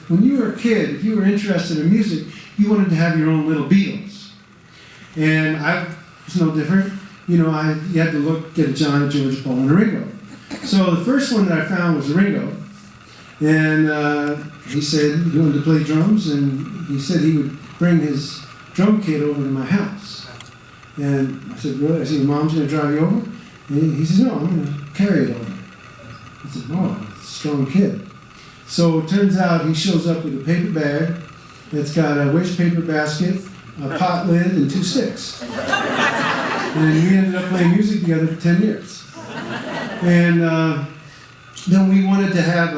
when you were a kid, if you were interested in music, you wanted to have your own little Beatles. And I was no different. You know, you had to get a John, a George, a Paul, and a Ringo. So the first one that I found was a Ringo. And he said he wanted to play drums, and he said he would bring his drum kit over to my house. And I said, really? I said, your mom's going to drive you over? And he says, no, I'm going to carry it over. I said, oh, strong kid. So it turns out he shows up with a paper bag that's got a waste paper basket, a pot lid, and 2 sticks. And we ended up playing music together for 10 years. And then we wanted to have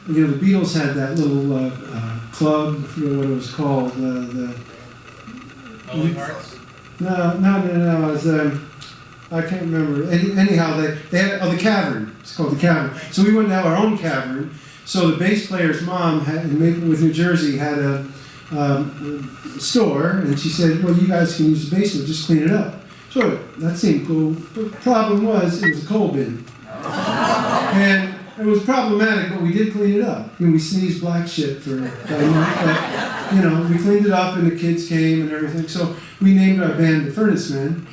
you know, the Beatles had that little club, I forget what it was called. Lonely Hearts? No, it was, I can't remember. Anyhow, they had, the Cavern. It's called the Cavern. So we wanted to have our own cavern. So the bass player's mom in Maplewood, New Jersey, had a store, and she said, well, you guys can use the basement, just clean it up. So that seemed cool. But the problem was, it was a coal bin. And it was problematic, but we did clean it up. You know, we sneezed black shit for about a month, but, you know, we cleaned it up, and the kids came and everything. So we named our band the Furnace Men.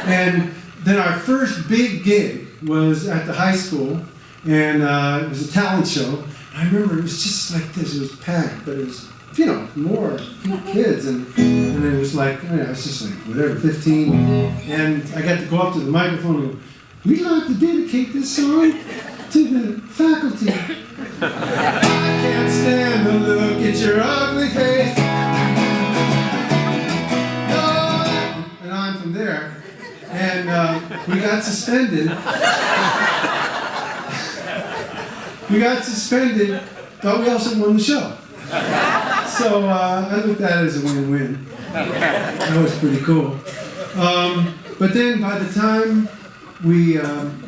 And then our first big gig was at the high school, and it was a talent show. I remember it was just like this. It was packed, but it was, you know, more kids, and it was like, I was just like, whatever, 15. And I got to go up to the microphone and go, we'd like to dedicate this song to the faculty. I can't stand the look at your ugly face. No. And on from there. And we got suspended. But we also won the show. So I looked at it as a win-win. That was pretty cool. But then by the time we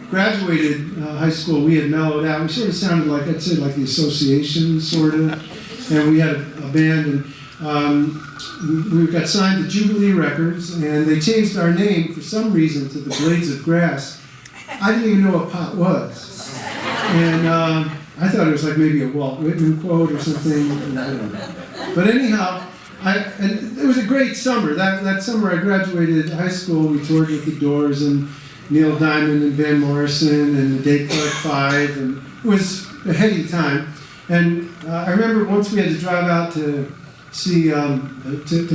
graduated high school, we had mellowed out. We sort of sounded like, I'd say, like the Association, sort of. And we had a band, and we got signed to Jubilee Records, and they changed our name for some reason to the Blades of Grass. I didn't even know what pot was. And I thought it was like maybe a Walt Whitman quote or something. I don't know. But anyhow, and it was a great summer. That summer I graduated high school. We toured with the Doors and Neil Diamond and Van Morrison and the Dave Clark Five, and it was a heady time. And I remember once we had to drive out to see to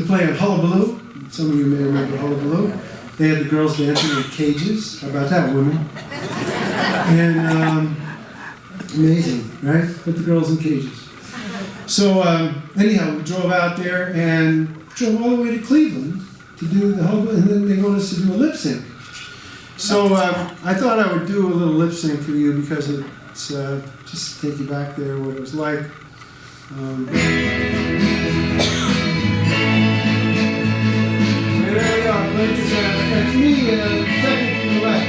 play on Hullabaloo. Some of you may remember Hullabaloo. They had the girls dancing in cages. How about that, women? And amazing, right? Put the girls in cages. So anyhow, we drove out there and drove all the way to Cleveland to do the whole, and then they wanted us to do a lip sync. So I thought I would do a little lip sync for you because it's just to take you back there, what it was like. There we are, ladies. That's me, second from the left.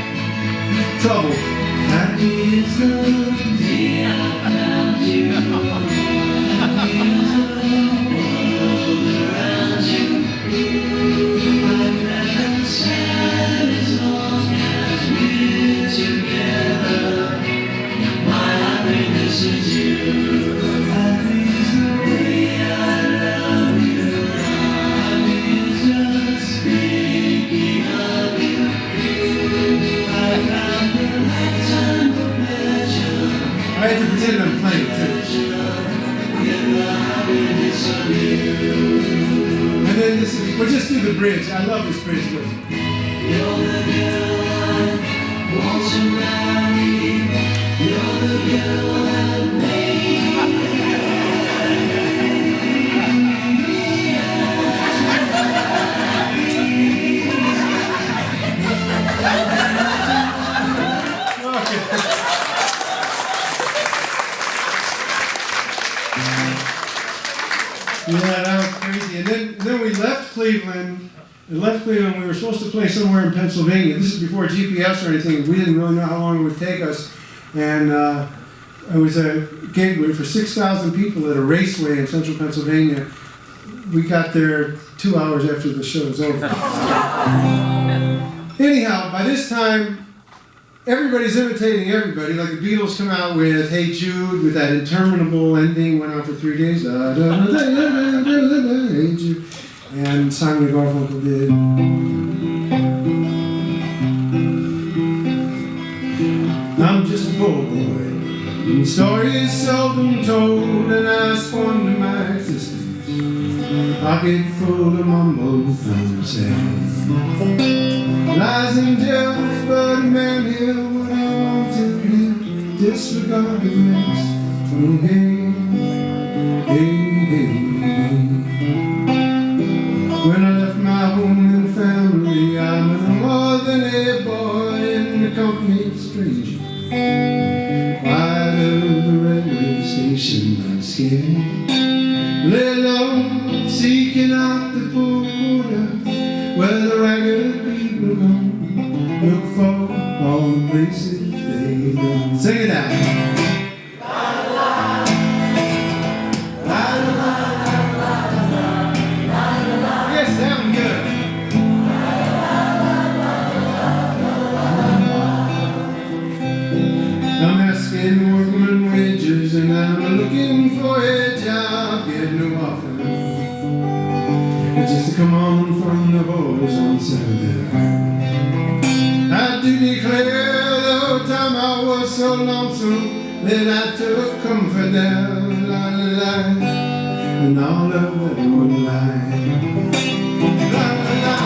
Trouble. That is the day I found you. I had to pretend I'm playing too. And then we'll just do the bridge. I love this bridge. You're the girl I want to marry. You're the girl that made me. Yeah, that was crazy. And then we left Cleveland. We were supposed to play somewhere in Pennsylvania. This is before GPS or anything. We didn't really know how long it would take us. And it was a gig for 6,000 people at a raceway in central Pennsylvania. We got there 2 hours after the show was over. Anyhow, by this time, everybody's imitating everybody. Like the Beatles come out with Hey Jude with that interminable ending, went on for 3 days. Da, da, da, da, da, da, da, da, Hey Jude. And Simon & Garfunkel did. I'm just a poor boy. The story is seldom told, and I squander my existence. Pocket full of mumbles and sayings. Lies and tales, but a man here would have wanted to disregard the rest. Oh, hey, hey, hey. When I left my home and family, I'm no more than a boy in the company of strangers. Quiet of the railway station, I'm scared. Lay low, seeking out the poor quarters where the ragged people go. Look for all the places they go. Sing it out. Yes, sound good. I'm asking workman wages, and I'm looking for a job, get no offer. Just to come on from the boys on Saturday. I do declare the whole time I was so lonesome that I took comfort there, la la la, and all of that would lie. La la la,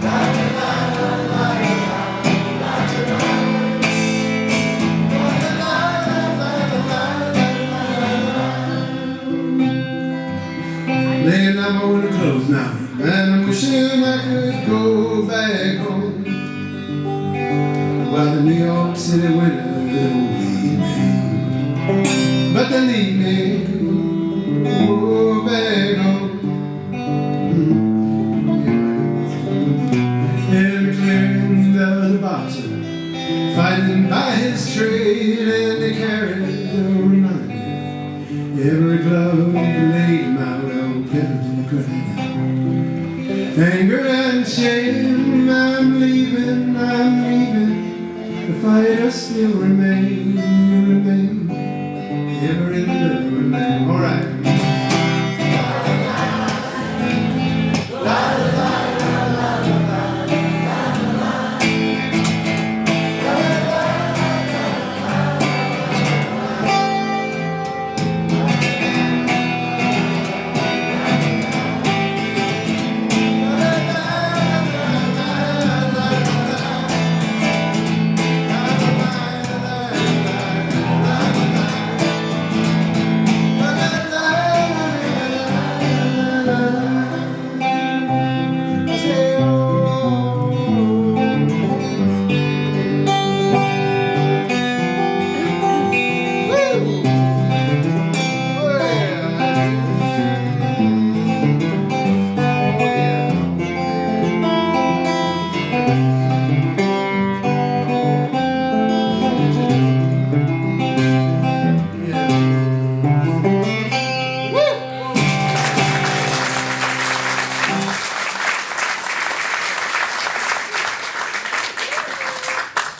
la la la, la la la. Laying out my winter clothes now, and I'm wishing I could go back home. While the New York City winter don't leave me, but they leave me go back home. In the clearing of the boxer, fighting by his trade, and they carried the reminder. Every glove laid him out on penitent ground. Anger and shame, I'm leaving. The fire still remains, ever in the remain. All right.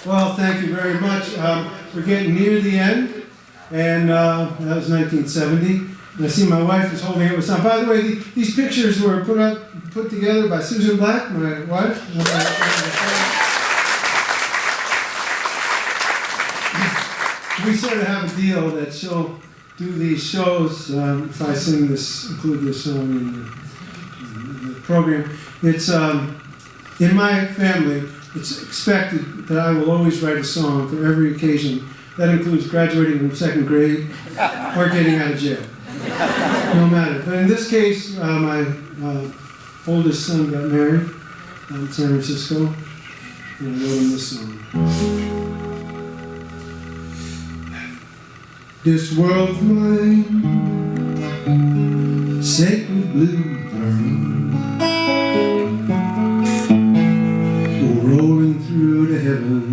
Well, thank you very much. We're getting near the end, and that was 1970. And I see my wife is holding up a sign. By the way, these pictures were put together by Susan Black, my wife. We sort of have a deal that she'll do these shows if I include this song in the program. It's in my family. It's expected that I will always write a song for every occasion. That includes graduating from 2nd grade or getting out of jail. No matter. But in this case, my oldest son got married in San Francisco, and I wrote him this song. This world's mine, sacred blue pearl, rolling through the heaven,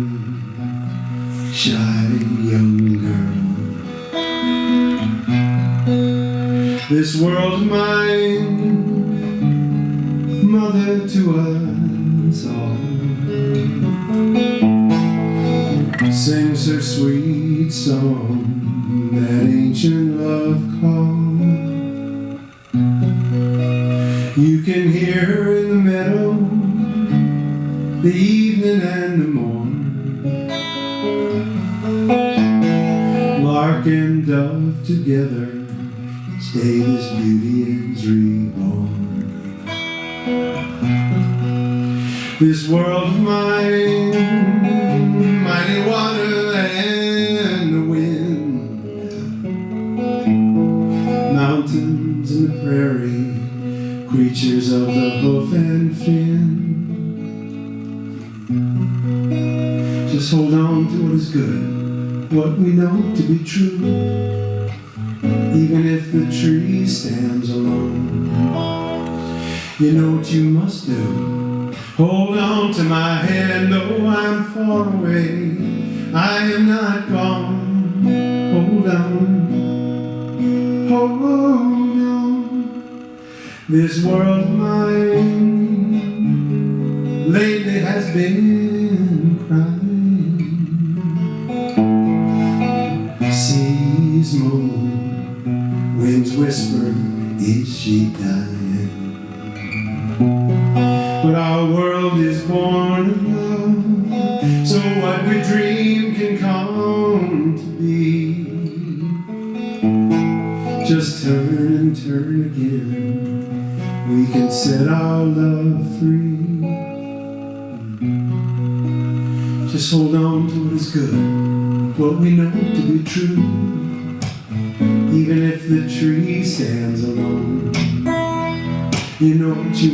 shy young girl. This world's mine, mother to us all. sings her sweet song, that ancient love call. You can hear her in the meadow, the evening and the morn. Lark and dove together, each day this beauty is reborn. This world of mine, mighty water and the wind, mountains and the prairie, creatures of the hoof and fin. Just hold on to what is good, what we know to be true, even if the tree stands alone. You know what you must do. Hold on to my hand, though I'm far away, I am not gone. Hold on, hold on. This world of mine lately has been crying. Seas moan, winds whisper, is she dying? But our world is born of love, so what we dream can come to be. Just turn and turn again, we can set our love free. Just hold on to what is good, what we know to be true, even if the tree stands alone. You know what you